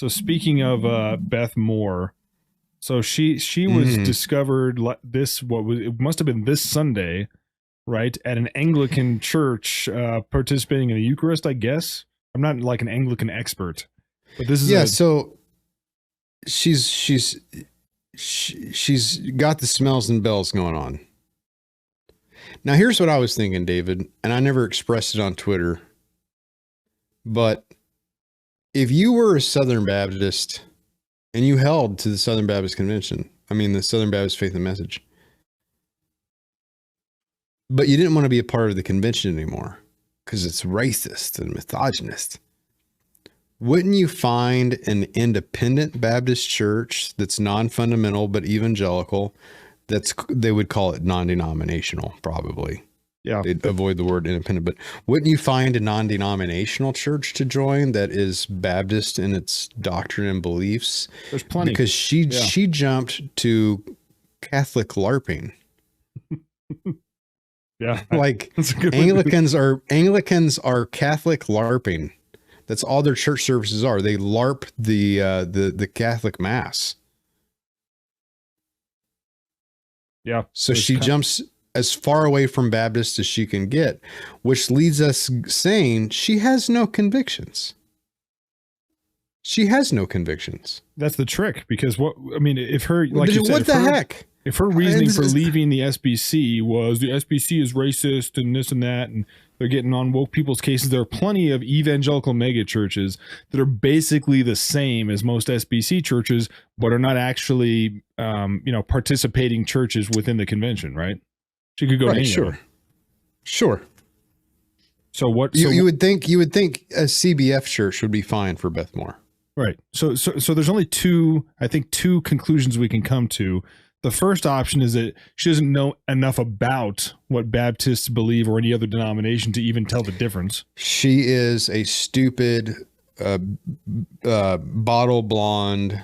So speaking of Beth Moore, so she was discovered it must have been this Sunday, right, at an Anglican church, participating in the Eucharist, I guess. I'm not like an Anglican expert, but this is so she's got the smells and bells going on. Now, here's what I was thinking, David, and I never expressed it on Twitter, but if you were a Southern Baptist and you held to the Southern Baptist Convention, the Southern Baptist Faith and Message, but you didn't want to be a part of the convention anymore because it's racist and misogynist, wouldn't you find an independent Baptist church that's non-fundamental but evangelical? They would call it non-denominational, probably. Yeah. They'd avoid the word independent, but wouldn't you find a non-denominational church to join that is Baptist in its doctrine and beliefs? There's plenty. Because she jumped to Catholic LARPing. Yeah. Like Anglicans are Catholic LARPing. That's all their church services are. They LARP the Catholic Mass. Yeah. So she jumps as far away from Baptist as she can get, which leads us saying she has no convictions. She has no convictions. That's the trick, because if her, like you said, what the heck? If her reasoning for leaving the SBC was the SBC is racist and this and that, and they're getting on woke people's cases, there are plenty of evangelical mega churches that are basically the same as most SBC churches, but are not actually, participating churches within the convention, right? She could go to any of them. Sure. So what you would think a CBF church would be fine for Beth Moore. Right. So there's only two conclusions we can come to. The first option is that she doesn't know enough about what Baptists believe or any other denomination to even tell the difference. She is a stupid, bottle blonde,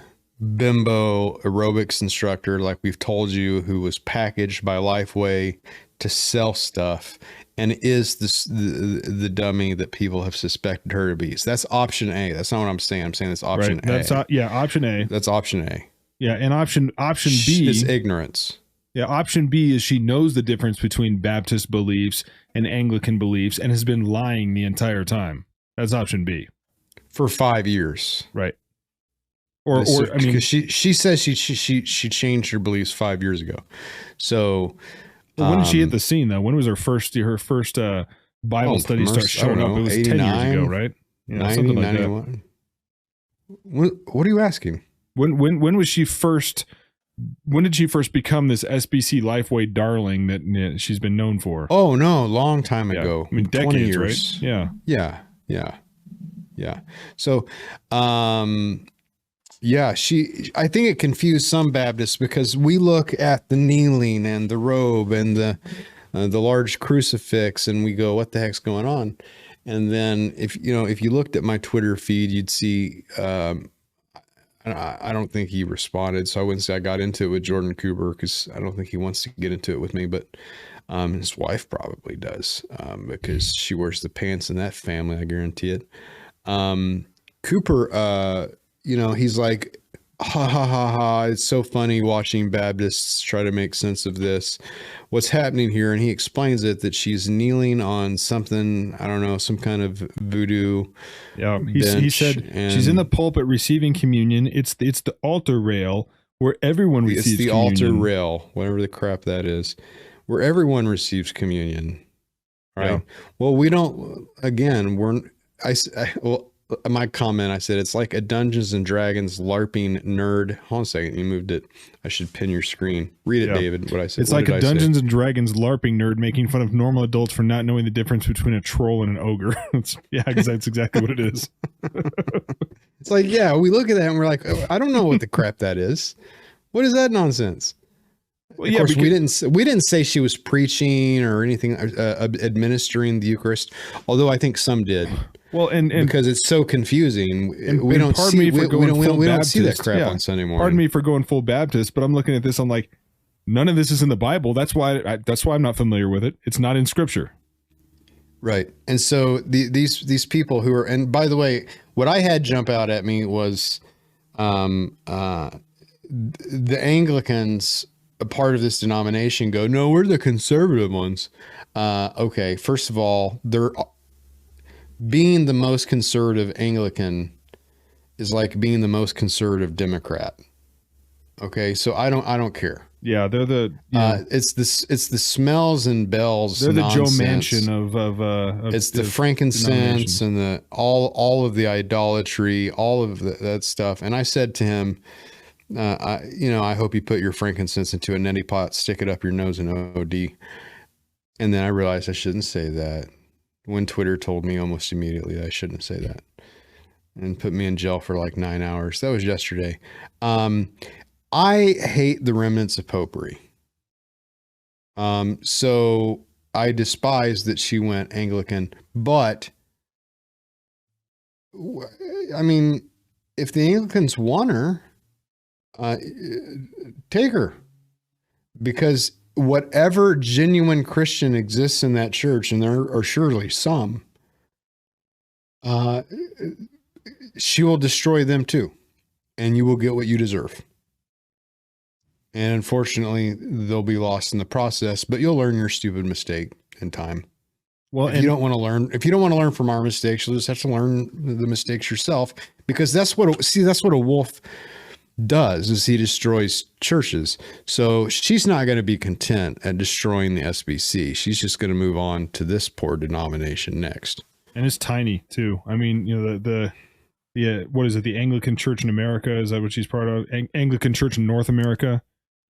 bimbo aerobics instructor, like we've told you, who was packaged by Lifeway to sell stuff and is the dummy that people have suspected her to be. So that's option A. That's not what I'm saying. I'm saying that's option A. That's option A. That's option A. Yeah, and option B is ignorance. Yeah, option B is she knows the difference between Baptist beliefs and Anglican beliefs and has been lying the entire time. That's option B. For 5 years. Right. Because she says she changed her beliefs 5 years ago. So when did she hit the scene though? When was her first Bible study start showing up? It was 10 years ago, right? 90, 91. What are you asking? When was she first? When did she first become this SBC Lifeway darling that she's been known for? Oh no, long time ago. Decades, 20 years. Right? Yeah. So, I think it confused some Baptists because we look at the kneeling and the robe and the large crucifix and we go, what the heck's going on? And then if you looked at my Twitter feed, you'd see, I don't think he responded, so I wouldn't say I got into it with Jordan Cooper because I don't think he wants to get into it with me, but his wife probably does because she wears the pants in that family, I guarantee it. Cooper, he's like, ha ha ha ha, it's so funny watching Baptists try to make sense of this. What's happening here? And he explains it that she's kneeling on something, I don't know, some kind of voodoo. Yeah, he said she's in the pulpit receiving communion. It's the altar rail where everyone receives communion. It's the altar rail, whatever the crap that is, where everyone receives communion. Right. Yeah. Well, we don't. Again, my comment, I said, it's like a Dungeons and Dragons LARPing nerd. Hold on a second. You moved it. I should pin your screen. Read it, David, what I said. It's like a Dungeons and Dragons LARPing nerd making fun of normal adults for not knowing the difference between a troll and an ogre. Because that's exactly what it is. It's like, we look at that and we're like, I don't know what the crap that is. What is that nonsense? Well, of course, we didn't say she was preaching or anything, administering the Eucharist, although I think some did. Well, and because it's so confusing, we don't see that crap on Sunday morning. Pardon me for going full Baptist, but I'm looking at this. I'm like, none of this is in the Bible. That's why I'm not familiar with it. It's not in Scripture. Right. And so these people who are, and by the way, what I had jump out at me was the Anglicans, a part of this denomination, go, no, we're the conservative ones. Okay. First of all, they're being the most conservative Anglican is like being the most conservative Democrat. Okay. So I don't care. Yeah, they're the. It's the smells and bells. They're the nonsense. Joe Manchin of it's the frankincense and the all of the idolatry, all of that stuff. And I said to him, I hope you put your frankincense into a neti pot, stick it up your nose, and OD. And then I realized I shouldn't say that. When Twitter told me almost immediately I shouldn't say that, and put me in jail for like 9 hours. That was yesterday. I hate the remnants of Popery. So I despise that she went Anglican, but I mean, if the Anglicans want her, take her, because whatever genuine Christian exists in that church, and there are surely some, she will destroy them too, and you will get what you deserve. And unfortunately, they'll be lost in the process, but you'll learn your stupid mistake in time. Well, if you don't want to learn from our mistakes, you'll just have to learn the mistakes yourself, because that's what a wolf does, is he destroys churches. So she's not going to be content at destroying the SBC. She's just going to move on to this poor denomination next. And it's tiny too. I mean, what is it? The Anglican Church in America, is that what she's part of? Anglican Church in North America,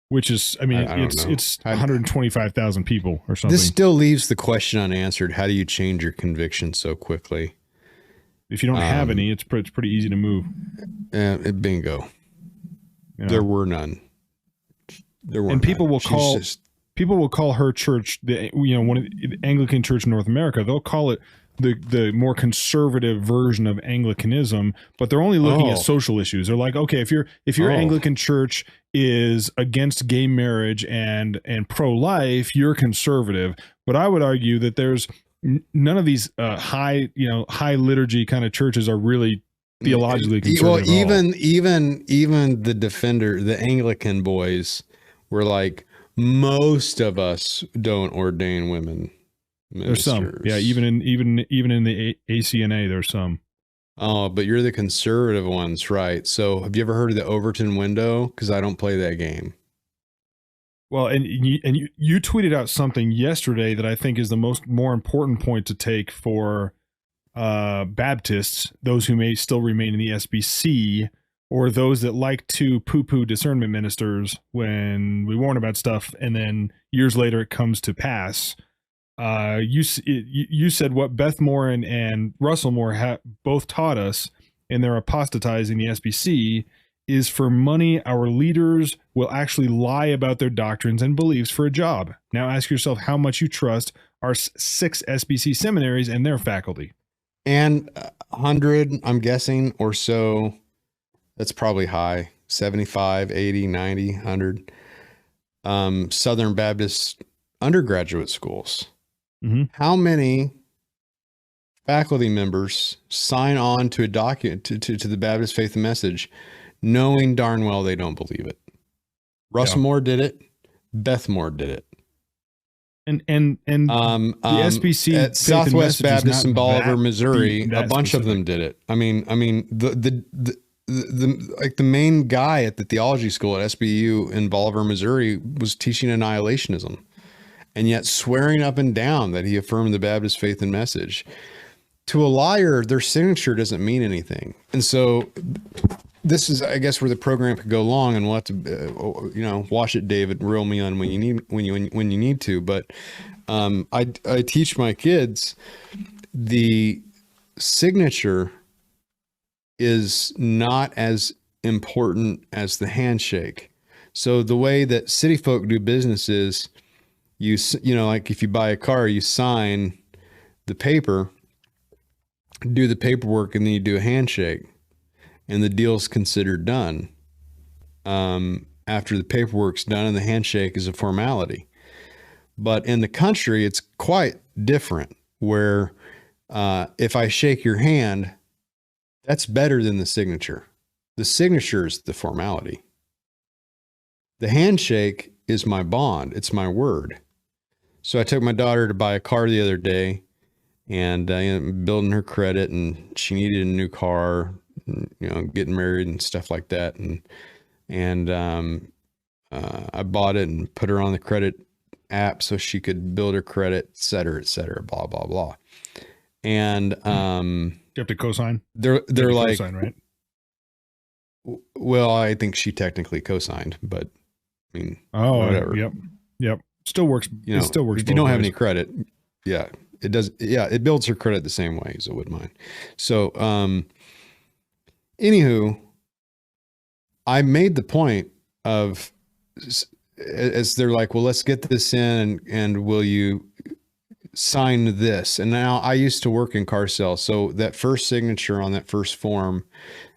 which is, I mean, it's 125,000 people or something. This still leaves the question unanswered. How do you change your conviction so quickly? If you don't have any, it's pretty easy to move. Bingo. There were none. And people will call her church one of the Anglican Church in North America. They'll call it the more conservative version of Anglicanism, but they're only looking at social issues. They're like, okay, if your Anglican church is against gay marriage and pro-life, you're conservative. But I would argue that there's none of these high liturgy kind of churches are really theologically conservative. Well, even the Anglican boys were like, most of us don't ordain women ministers. There's some, yeah. Even in the ACNA, there's some. Oh, but you're the conservative ones, right? So, have you ever heard of the Overton window? Because I don't play that game. Well, and you tweeted out something yesterday that I think is the more important point to take for Baptists, those who may still remain in the SBC, or those that like to poo-poo discernment ministers when we warn about stuff and then years later it comes to pass. You said what Beth Moore and Russell Moore both taught us in their apostatizing the SBC is, for money, our leaders will actually lie about their doctrines and beliefs for a job. Now ask yourself how much you trust our 6 SBC seminaries and their faculty. And 100, I'm guessing, or so, that's probably high, 75, 80, 90, 100, Southern Baptist undergraduate schools. Mm-hmm. How many faculty members sign on to a document to the Baptist Faith and Message, knowing darn well they don't believe it? Russ Moore did it. Beth Moore did it. And the SBC at Southwest Baptist in Bolivar, Missouri, a bunch of them did it. I mean, the main guy at the theology school at SBU in Bolivar, Missouri, was teaching annihilationism, and yet swearing up and down that he affirmed the Baptist Faith and Message. To a liar, their signature doesn't mean anything. And so this is, I guess, where the program could go long, and we'll have to, watch it, David, reel me on when you need to. But I teach my kids the signature is not as important as the handshake. So the way that city folk do business is, like if you buy a car, you sign the paper, do the paperwork, and then you do a handshake, and the deal's considered done after the paperwork's done, and the handshake is a formality. But in the country, it's quite different, where if I shake your hand, that's better than the signature. The signature is the formality. The handshake is my bond. It's my word. So I took my daughter to buy a car the other day, and building her credit, and she needed a new car, getting married and stuff like that. And I bought it and put her on the credit app so she could build her credit, et cetera, blah, blah, blah. And you have to co-sign. They're like, co-sign, right? Well, I think she technically co-signed, but I mean, whatever. Yep. Still works. It still works. If you don't have any credit, yeah, it does. Yeah, it builds her credit the same way as it would mine. So, anywho, I made the point of, as they're like, well, let's get this in, and will you sign this? And now I used to work in car sales, so that first signature on that first form,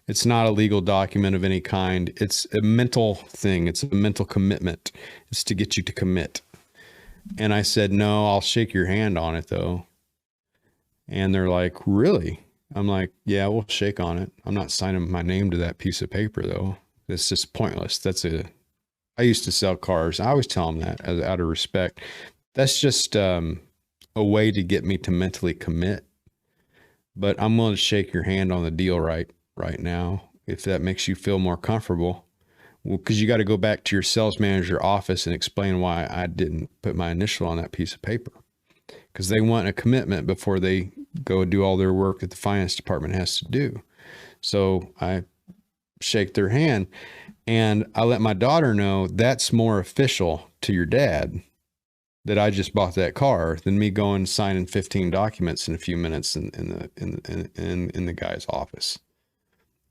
it's not a legal document of any kind. It's a mental thing. It's a mental commitment. It's to get you to commit. And I said, no, I'll shake your hand on it though. And they're like, really? I'm like, yeah, we'll shake on it. I'm not signing my name to that piece of paper though. It's just pointless. I used to sell cars. I always tell them that out of respect. That's just a way to get me to mentally commit. But I'm willing to shake your hand on the deal right now, if that makes you feel more comfortable. Well, because you got to go back to your sales manager office and explain why I didn't put my initial on that piece of paper, because they want a commitment before they go do all their work that the finance department has to do. So I shake their hand, and I let my daughter know that's more official to your dad that I just bought that car than me going signing 15 documents in a few minutes in the guy's office.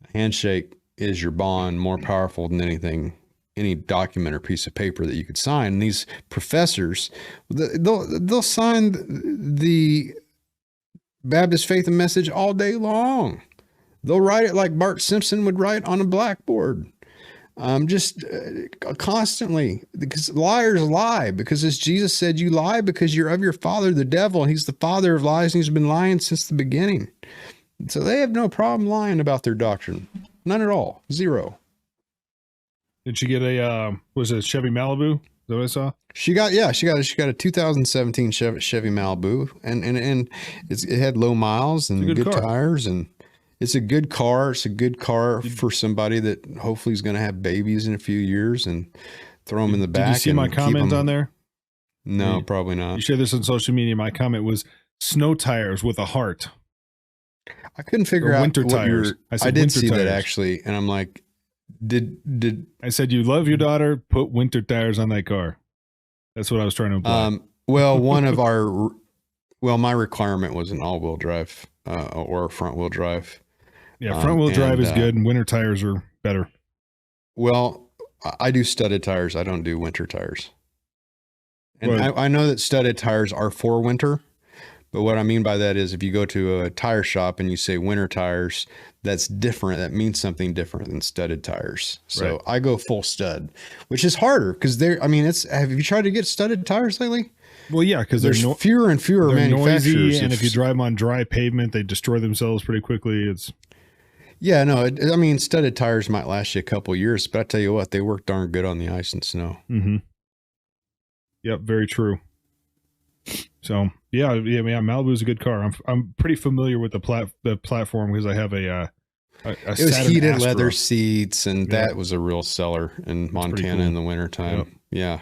A handshake is your bond, more powerful than any document or piece of paper that you could sign. And these professors, they'll sign the Baptist Faith and Message all day long. They'll write it like Bart Simpson would write on a blackboard. Just constantly, because liars lie, because as Jesus said, you lie because you're of your father, the devil, and he's the father of lies, and he's been lying since the beginning. So they have no problem lying about their doctrine. None at all. Zero. Did she get a, was it a Chevy Malibu? Is that what I saw? She got a 2017 Chevy Malibu, and it had low miles and good tires, and it's a good car. It's a good car for somebody that hopefully is going to have babies in a few years and throw them in the back. Did you see my comment on there? No, probably not. You shared this on social media. My comment was snow tires with a heart. I couldn't figure out winter tires. I did see that actually, and I'm like, did I said you love your daughter? Put winter tires on that car. That's what I was trying to imply. My requirement was an all-wheel drive or a front-wheel drive. Yeah, front-wheel drive is good, and winter tires are better. Well, I do studded tires. I don't do winter tires. And I know that studded tires are for winter. But what I mean by that is if you go to a tire shop and you say winter tires, that's different. That means something different than studded tires. So right. I go full stud, which is harder because have you tried to get studded tires lately? Well, yeah, because there's fewer and fewer manufacturers. Noisy, and if you drive them on dry pavement, they destroy themselves pretty quickly. Studded tires might last you a couple of years, but I tell you what, they work darn good on the ice and snow. Mm-hmm. Yep, very true. So yeah, Malibu is a good car. I'm pretty familiar with the platform because I have a it was Saturn heated Astro. leather seats, and that was a real seller in Montana in the wintertime. Yep. Yeah.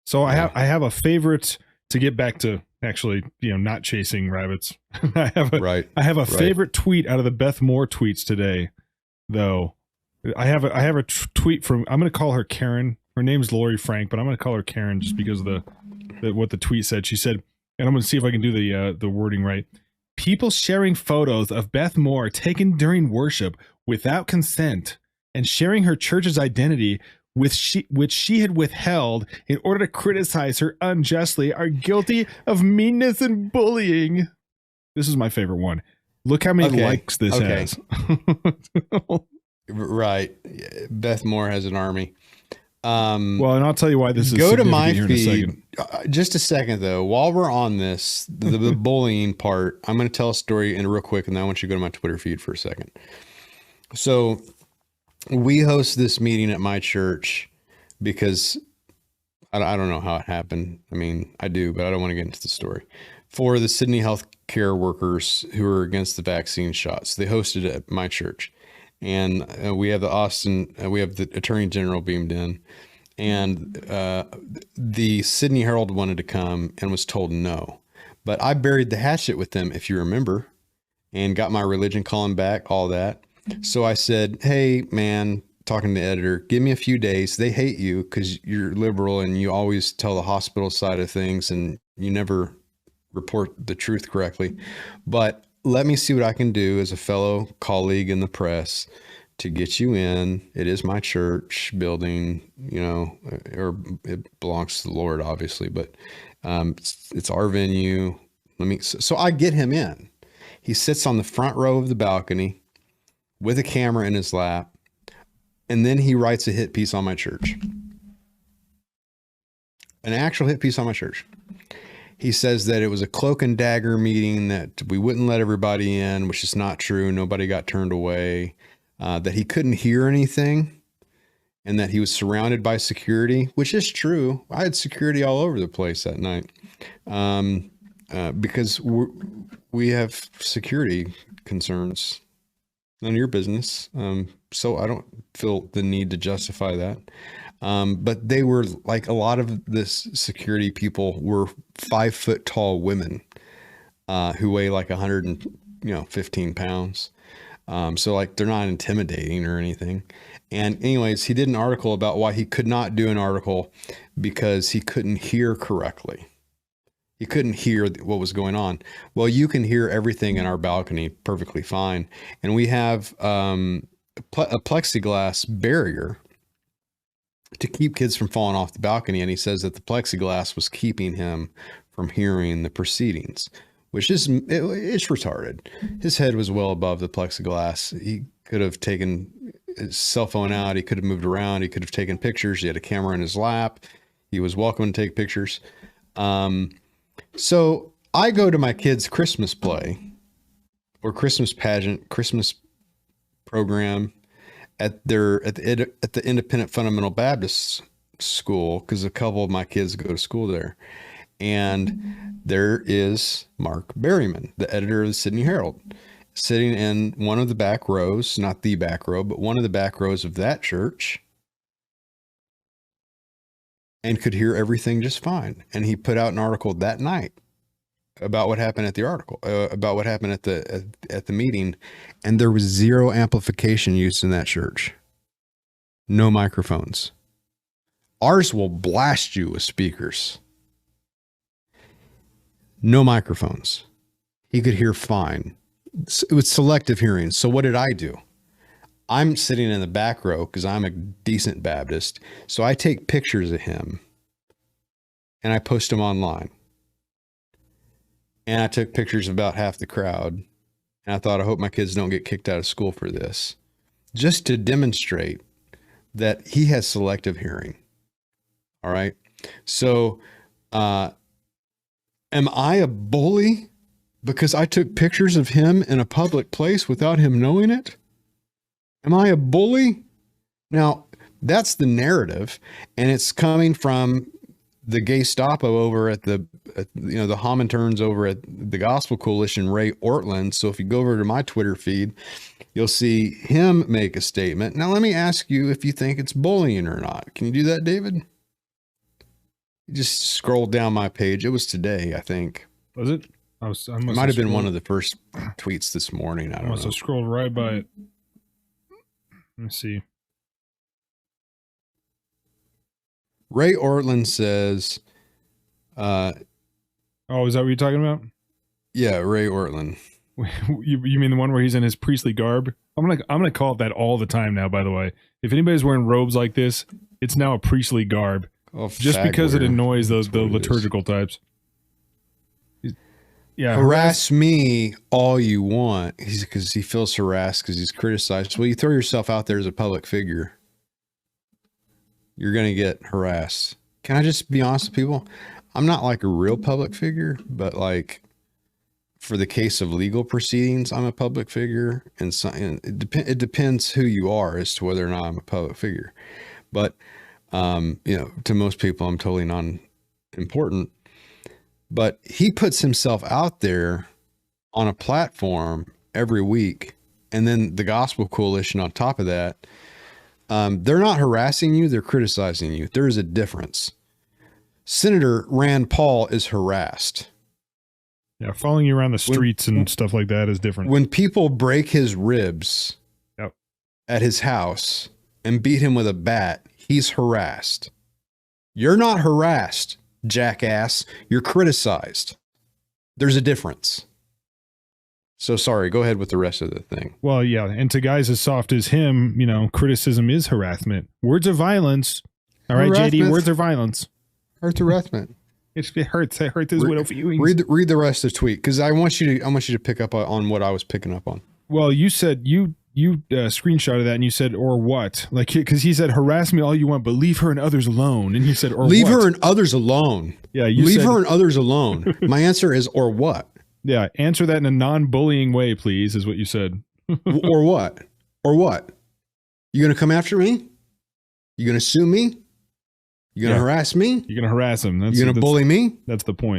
So I have a favorite, to get back to actually, not chasing rabbits. I have a favorite tweet out of the Beth Moore tweets today, though. I have a tweet from, I'm going to call her Karen. Her name's Lori Frank, but I'm going to call her Karen just because of what the tweet said. She said, and I'm going to see if I can do the wording right. People sharing photos of Beth Moore taken during worship without consent and sharing her church's identity which she had withheld in order to criticize her unjustly are guilty of meanness and bullying. This is my favorite one. Look how many likes this has. Right. Beth Moore has an army. Well, and I'll tell you why this is go to significant my here in a feed. second. Just a second, though. While we're on this, the bullying part, I'm going to tell a story in real quick, and then I want you to go to my Twitter feed for a second. So we host this meeting at my church because I don't know how it happened. I mean, I do, but I don't want to get into the story. For the Sydney healthcare workers who are against the vaccine shots, they hosted it at my church. And we have we have the Attorney General beamed in, and the Sydney Herald wanted to come and was told no. But I buried the hatchet with them, if you remember, and got my religion calling back, all that. So I said, hey, man, talking to the editor, give me a few days. They hate you because you're liberal and you always tell the hospital side of things and you never report the truth correctly. But let me see what I can do as a fellow colleague in the press to get you in. It is my church building, you know, or it belongs to the Lord, obviously, but it's our venue. So I get him in. He sits on the front row of the balcony with a camera in his lap, and then he writes a hit piece on my church. An actual hit piece on my church. He says that it was a cloak and dagger meeting, that we wouldn't let everybody in, which is not true. Nobody got turned away, that he couldn't hear anything, and that he was surrounded by security, which is true. I had security all over the place that night because we have security concerns. None of your business. So I don't feel the need to justify that. But they were like, a lot of this security people were 5 foot tall women who weigh like 115 pounds. So like they're not intimidating or anything. And anyways, he did an article about why he could not do an article because he couldn't hear correctly. He couldn't hear what was going on. Well, you can hear everything in our balcony perfectly fine. And we have a plexiglass barrier to keep kids from falling off the balcony. And he says that the plexiglass was keeping him from hearing the proceedings, which is, it's retarded. His head was well above the plexiglass. He could have taken his cell phone out. He could have moved around. He could have taken pictures. He had a camera in his lap. He was welcome to take pictures. So I go to my kids' Christmas play or Christmas pageant, Christmas program at the Independent Fundamental Baptist School, because a couple of my kids go to school there. And there is Mark Berryman, the editor of the Sydney Herald, sitting in one of the back rows, not the back row, but one of the back rows of that church, and could hear everything just fine. And he put out an article that night about what happened at the about what happened at the meeting. And there was zero amplification used in that church. No microphones. Ours will blast you with speakers. No microphones. He could hear fine. It was selective hearing. So what did I do? I'm sitting in the back row because I'm a decent Baptist. So I take pictures of him and I post them online. And I took pictures of about half the crowd. And I thought, I hope my kids don't get kicked out of school for this. Just to demonstrate that he has selective hearing. All right. So, am I a bully because I took pictures of him in a public place without him knowing it? Am I a bully? Now, that's the narrative, and it's coming from the Gestapo over at the Hominturns over at the Gospel Coalition, Ray Ortland. So if you go over to my Twitter feed, you'll see him make a statement. Now, let me ask you if you think it's bullying or not. Can you do that, David? You just scroll down my page. It was today, I think. Was it? It might have been one of the first tweets this morning. I must have scrolled right by it. Let me see. Ray Ortland says, oh, is that what you're talking about? Yeah, Ray Ortland. You mean the one where he's in his priestly garb? I'm gonna call it that all the time now, by the way. If anybody's wearing robes like this, it's now a priestly garb. Oh, just because it annoys the liturgical types. Yeah, harass me all you want. Because he feels harassed because he's criticized. Well, you throw yourself out there as a public figure. you're going to get harassed. Can I just be honest with people? I'm not like a real public figure, but like for the case of legal proceedings, I'm a public figure, and it depends who you are as to whether or not I'm a public figure. But to most people, I'm totally non-important. But he puts himself out there on a platform every week, and then the Gospel Coalition on top of that. They're not harassing you; they're criticizing you. There is a difference. Senator Rand Paul is harassed. Yeah, following you around the streets and stuff like that is different. When people break his ribs at his house and beat him with a bat, he's harassed. You're not harassed, jackass. You're criticized. There's a difference. So sorry, go ahead with the rest of the thing. Well, yeah, and to guys as soft as him, criticism is harassment. Words of violence. All right, JD, words of violence. Hurts harassment. It hurts. It hurts his widow feelings. Read the rest of the tweet, because I want you to pick up on what I was picking up on. Well, you said you screenshotted that and you said, or what? Like, because he said, harass me all you want, but leave her and others alone. And you said, or leave what? her and others alone. Yeah, leave her and others alone. My answer is, or what? Yeah, answer that in a non-bullying way, please, is what you said. Or what? Or what? You gonna come after me? You gonna sue me? You gonna harass me? You're gonna harass him. You gonna bully me? That's the point.